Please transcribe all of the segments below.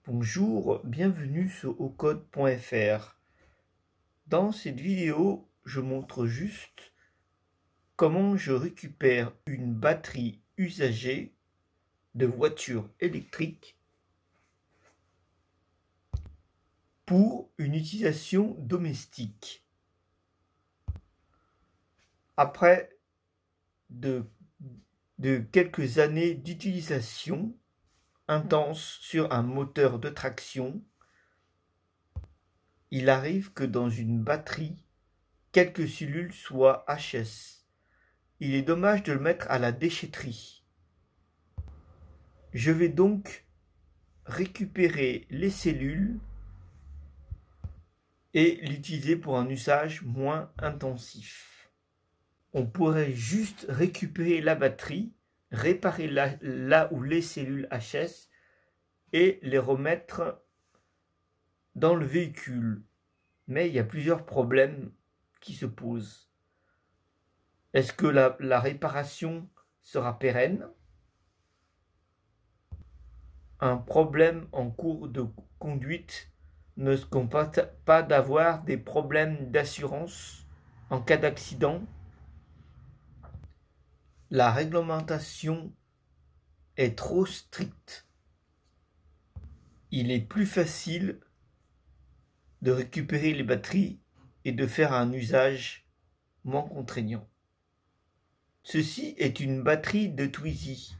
Bonjour, bienvenue sur ocode.fr. Dans cette vidéo, je montre juste comment je récupère une batterie usagée de voiture électrique pour une utilisation domestique. Après de quelques années d'utilisation intense sur un moteur de traction, il arrive que dans une batterie, quelques cellules soient HS. Il est dommage de le mettre à la déchetterie. Je vais donc récupérer les cellules et l'utiliser pour un usage moins intensif. On pourrait juste récupérer la batterie, réparer là où les cellules HS et les remettre dans le véhicule. Mais il y a plusieurs problèmes qui se posent. Est-ce que la réparation sera pérenne? Un problème en cours de conduite ne se comporte pas d'avoir des problèmes d'assurance en cas d'accident. La réglementation est trop stricte. Il est plus facile de récupérer les batteries et de faire un usage moins contraignant. Ceci est une batterie de Twizy.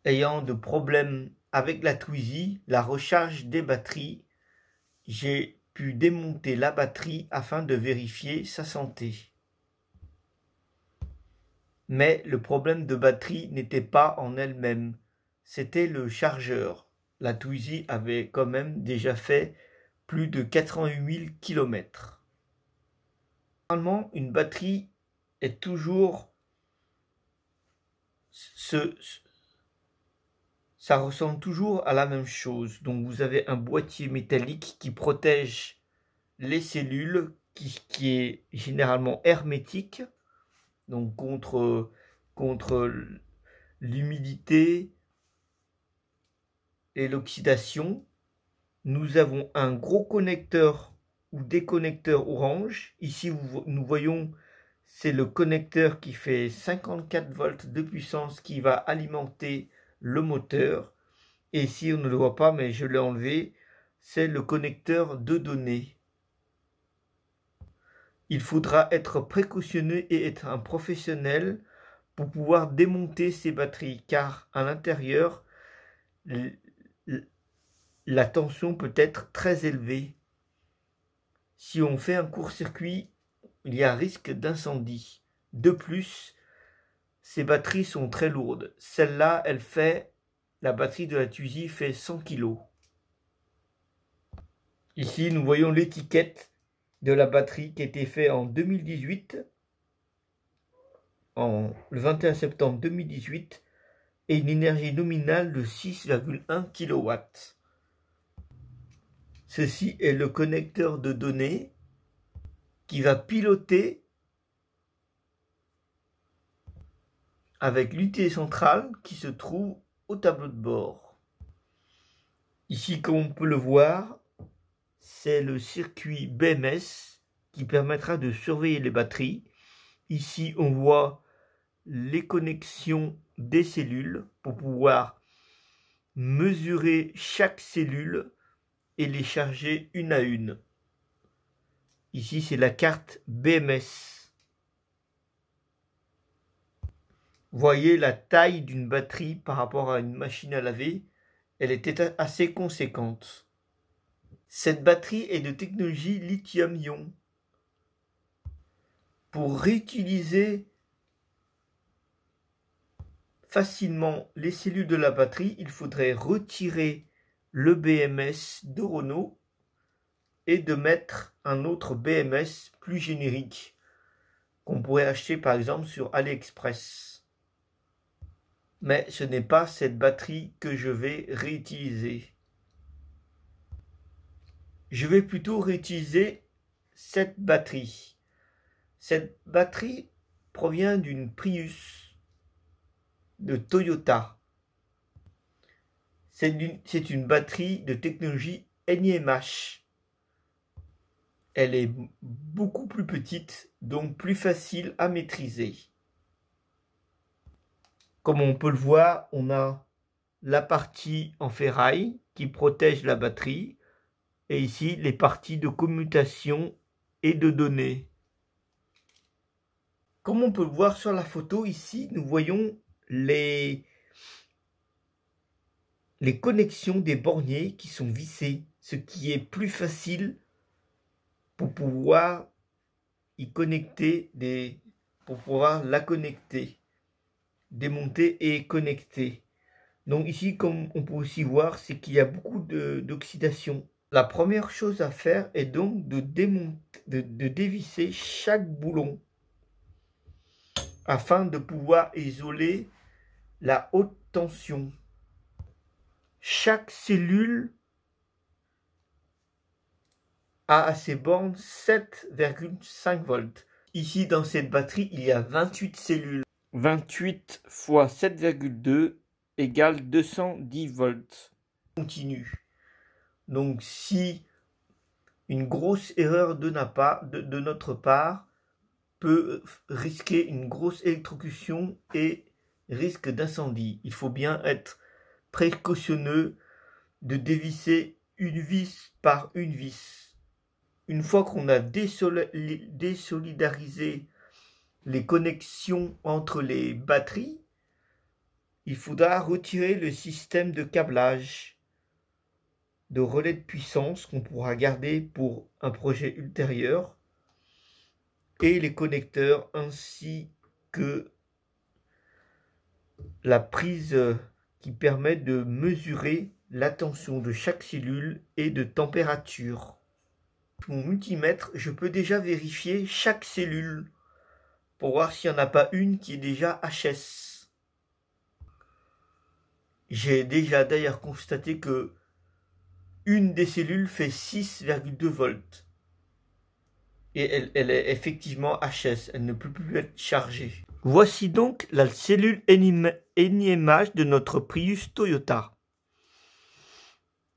Ayant de problèmes avec la Twizy, la recharge des batteries, j'ai pu démonter la batterie afin de vérifier sa santé. Mais le problème de batterie n'était pas en elle-même, c'était le chargeur. La Twizy avait quand même déjà fait plus de 88 000 km. Normalement, une batterie est toujours... Ça ressemble toujours à la même chose. Donc vous avez un boîtier métallique qui protège les cellules, qui est généralement hermétique, donc contre l'humidité et l'oxydation. Nous avons un gros connecteur ou déconnecteur orange. Ici, nous voyons, c'est le connecteur qui fait 54 volts de puissance qui va alimenter le moteur. Et ici, on ne le voit pas, mais je l'ai enlevé, c'est le connecteur de données. Il faudra être précautionneux et être un professionnel pour pouvoir démonter ces batteries, car à l'intérieur, la tension peut être très élevée. Si on fait un court-circuit, il y a risque d'incendie. De plus, ces batteries sont très lourdes. Celle-là, la batterie de la Twizy fait 100 kg. Ici, nous voyons l'étiquette de la batterie qui a été faite en 2018, le 21 septembre 2018, et une énergie nominale de 6,1 kW. Ceci est le connecteur de données qui va piloter avec l'unité centrale qui se trouve au tableau de bord. Ici, comme on peut le voir, c'est le circuit BMS qui permettra de surveiller les batteries. Ici, on voit les connexions des cellules pour pouvoir mesurer chaque cellule et les charger une à une. Ici, c'est la carte BMS. Voyez la taille d'une batterie par rapport à une machine à laver. Elle était assez conséquente. Cette batterie est de technologie lithium-ion. Pour réutiliser facilement les cellules de la batterie, il faudrait retirer le BMS de Renault et de mettre un autre BMS plus générique qu'on pourrait acheter par exemple sur AliExpress. Mais ce n'est pas cette batterie que je vais réutiliser. Je vais plutôt réutiliser cette batterie. Cette batterie provient d'une Prius de Toyota. C'est une batterie de technologie NiMH. Elle est beaucoup plus petite, donc plus facile à maîtriser. Comme on peut le voir, on a la partie en ferraille qui protège la batterie et ici les parties de commutation et de données. Comme on peut le voir sur la photo, ici nous voyons les connexions des borniers qui sont vissées, ce qui est plus facile pour pouvoir y connecter pour pouvoir la connecter, démonter et connecter. Donc ici, comme on peut aussi voir, c'est qu'il y a beaucoup d'oxydation. La première chose à faire est donc de dévisser chaque boulon afin de pouvoir isoler la haute tension. Chaque cellule a à ses bornes 7,5 volts. Ici, dans cette batterie, il y a 28 cellules. 28 fois 7,2 égale 210 volts. Continue. Donc, si une grosse erreur de notre part peut risquer une grosse électrocution et risque d'incendie, il faut bien être précautionneux de dévisser une vis par une vis. Une fois qu'on a désolidarisé les connexions entre les batteries, il faudra retirer le système de câblage de relais de puissance qu'on pourra garder pour un projet ultérieur et les connecteurs ainsi que la prise qui permet de mesurer la tension de chaque cellule et de température. Mon multimètre, je peux déjà vérifier chaque cellule pour voir s'il n'y en a pas une qui est déjà HS. J'ai déjà d'ailleurs constaté que une des cellules fait 6,2 volts. Et elle est effectivement HS, elle ne peut plus être chargée. Voici donc la cellule NiMH de notre Prius Toyota.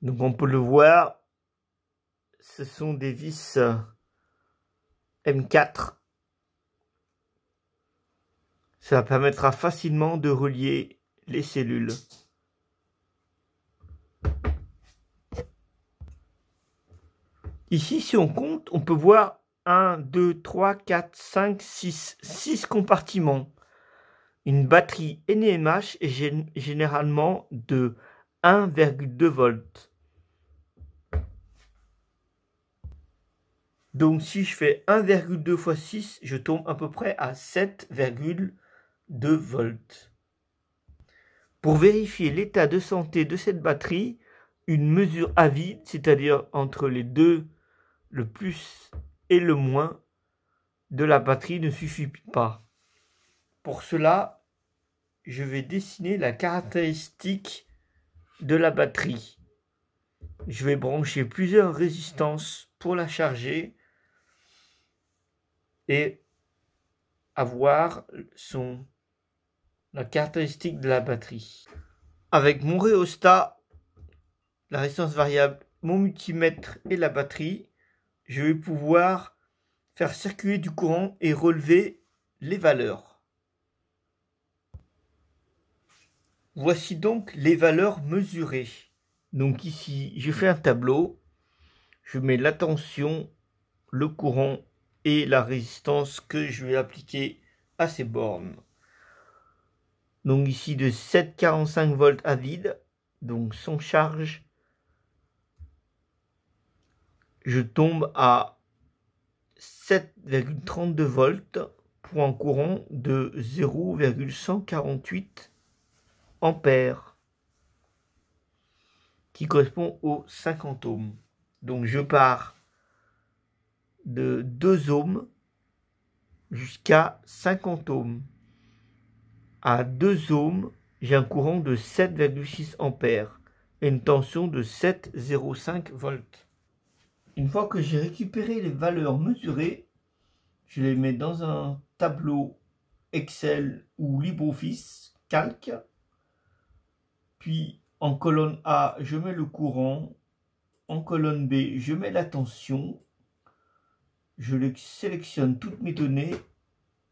Donc on peut le voir, ce sont des vis M4. Ça permettra facilement de relier les cellules. Ici, si on compte, on peut voir 1, 2, 3, 4, 5, 6 compartiments. Une batterie NiMH est généralement de 1,2 volts. Donc si je fais 1,2 fois 6, je tombe à peu près à 7,2 volts. Pour vérifier l'état de santé de cette batterie, une mesure à vide, c'est-à-dire entre les deux, le plus et le moins de la batterie, ne suffit pas. Pour cela, je vais dessiner la caractéristique de la batterie. Je vais brancher plusieurs résistances pour la charger et avoir la caractéristique de la batterie. Avec mon rhéostat, la résistance variable, mon multimètre et la batterie, je vais pouvoir faire circuler du courant et relever les valeurs. Voici donc les valeurs mesurées. Donc ici, je fais un tableau, je mets la tension, le courant et la résistance que je vais appliquer à ces bornes. Donc ici de 7,45 volts à vide, donc sans charge, je tombe à 7,32 volts pour un courant de 0,148 ampères qui correspond aux 50 ohms. Donc je pars de 2 ohms jusqu'à 50 ohms. À 2 ohms, j'ai un courant de 7,6 ampères et une tension de 7,05 volts. Une fois que j'ai récupéré les valeurs mesurées, je les mets dans un tableau Excel ou LibreOffice, Calque. Puis En colonne A, je mets le courant. En colonne B, je mets la tension. Je sélectionne toutes mes données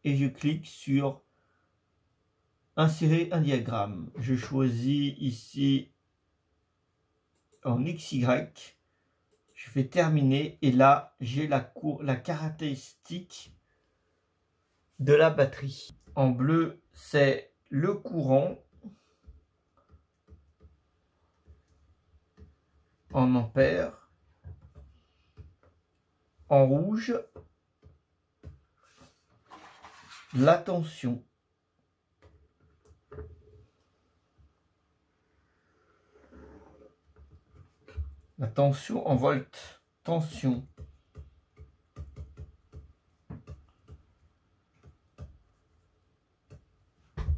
et je clique sur insérer un diagramme. Je choisis ici en XY. Je fais terminer et là j'ai la caractéristique de la batterie. En bleu, c'est le courant en ampères. En rouge, la tension. La tension en volts. Tension.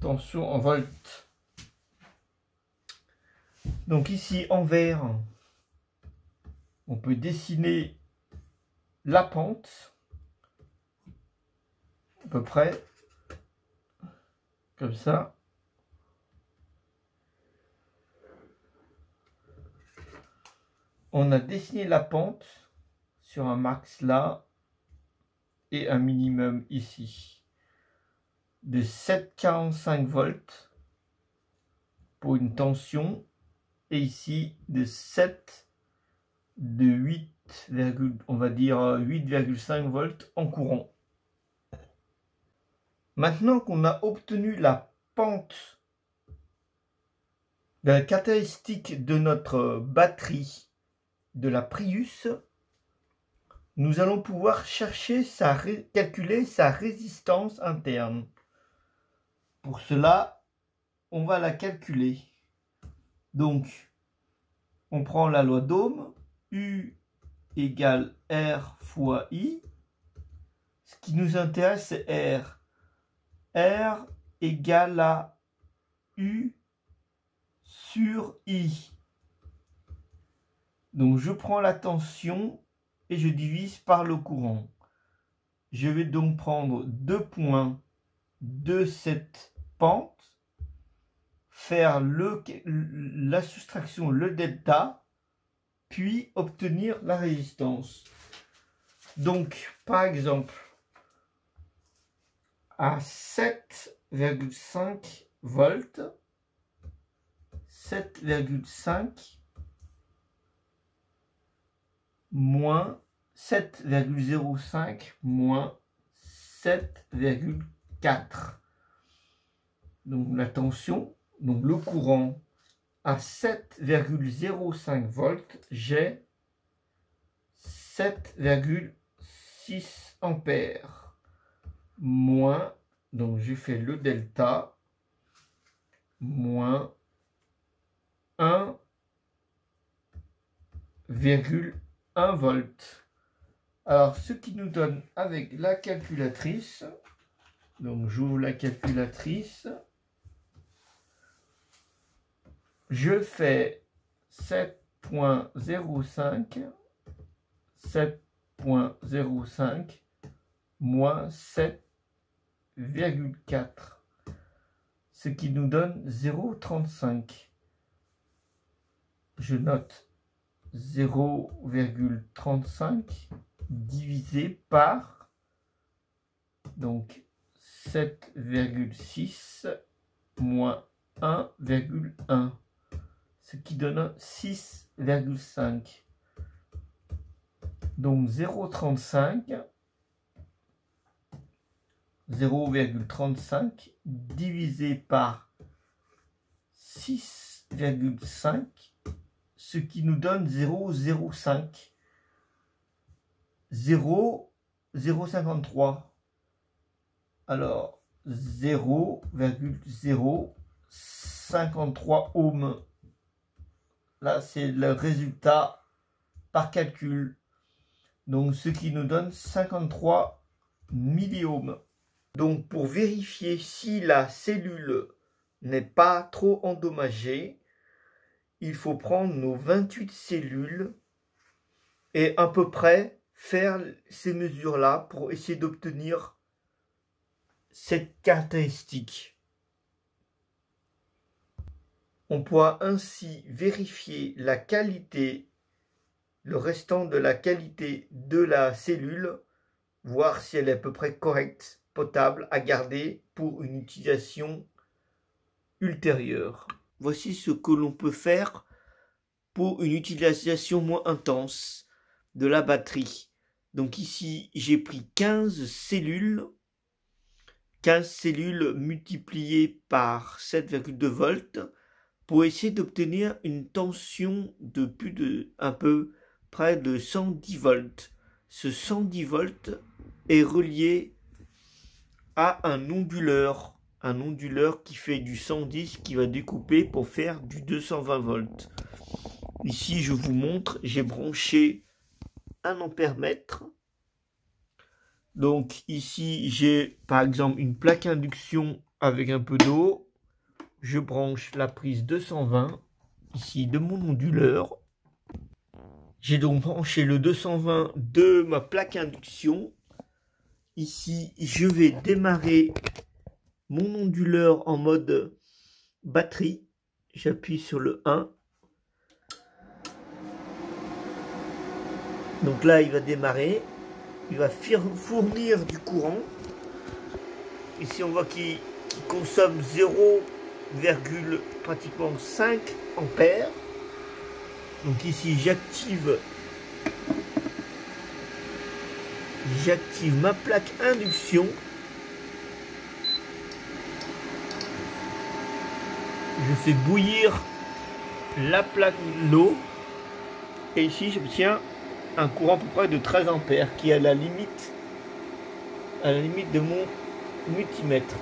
Tension en volts. Donc ici en vert, on peut dessiner la pente, à peu près, comme ça. On a dessiné la pente sur un max là et un minimum ici de 7,45 volts pour une tension et ici de 8, on va dire 8,5 volts en courant. Maintenant qu'on a obtenu la pente, la caractéristique de notre batterie de la Prius, nous allons pouvoir chercher calculer sa résistance interne. Pour cela, on va la calculer. Donc, on prend la loi d'Ohm, U égale R fois I. Ce qui nous intéresse, c'est R. R égale à U sur I. Donc, je prends la tension et je divise par le courant. Je vais donc prendre 2 points de cette pente, faire la soustraction, le delta, puis obtenir la résistance. Donc, par exemple, à 7,5 volts, 7,5 moins 7,05 moins 7,4. Donc la tension, donc le courant à 7,05 volts, j'ai 7,6 ampères moins, donc j'ai fait le delta, moins 1,1 volts. Alors, ce qui nous donne avec la calculatrice, donc j'ouvre la calculatrice, je fais 7,05 moins 7,4, ce qui nous donne 0,35. Je note 0,35 divisé par donc 7,6 moins 1,1, ce qui donne 6,5. Donc 0,35 divisé par 6,5, ce qui nous donne 0,05. 0,053. Alors 0,053 ohms. Là, c'est le résultat par calcul. Donc, ce qui nous donne 53 milliohms. Donc, pour vérifier si la cellule n'est pas trop endommagée, il faut prendre nos 28 cellules et à peu près faire ces mesures-là pour essayer d'obtenir cette caractéristique. On pourra ainsi vérifier la qualité, le restant de la qualité de la cellule, voir si elle est à peu près correcte, potable, à garder pour une utilisation ultérieure. Voici ce que l'on peut faire pour une utilisation moins intense de la batterie. Donc ici, j'ai pris 15 cellules multipliées par 7,2 volts pour essayer d'obtenir une tension de un peu près de 110 volts. Ce 110 volts est relié à un onduleur qui fait du 110 qui va découper pour faire du 220 volts. Ici, je vous montre, j'ai branché 1 ampère-mètre. Donc ici, j'ai par exemple une plaque induction avec un peu d'eau. Je branche la prise 220 ici de mon onduleur. J'ai donc branché le 220 de ma plaque induction. Ici, je vais démarrer mon onduleur en mode batterie. J'appuie sur le 1. Donc là, il va démarrer. Il va fournir du courant. Ici, on voit qu'il consomme 0,5 ampères. Donc ici, j'active ma plaque induction. Je fais bouillir la plaque d'eau. Et ici, j'obtiens un courant à peu près de 13 ampères qui est à la limite de mon multimètre.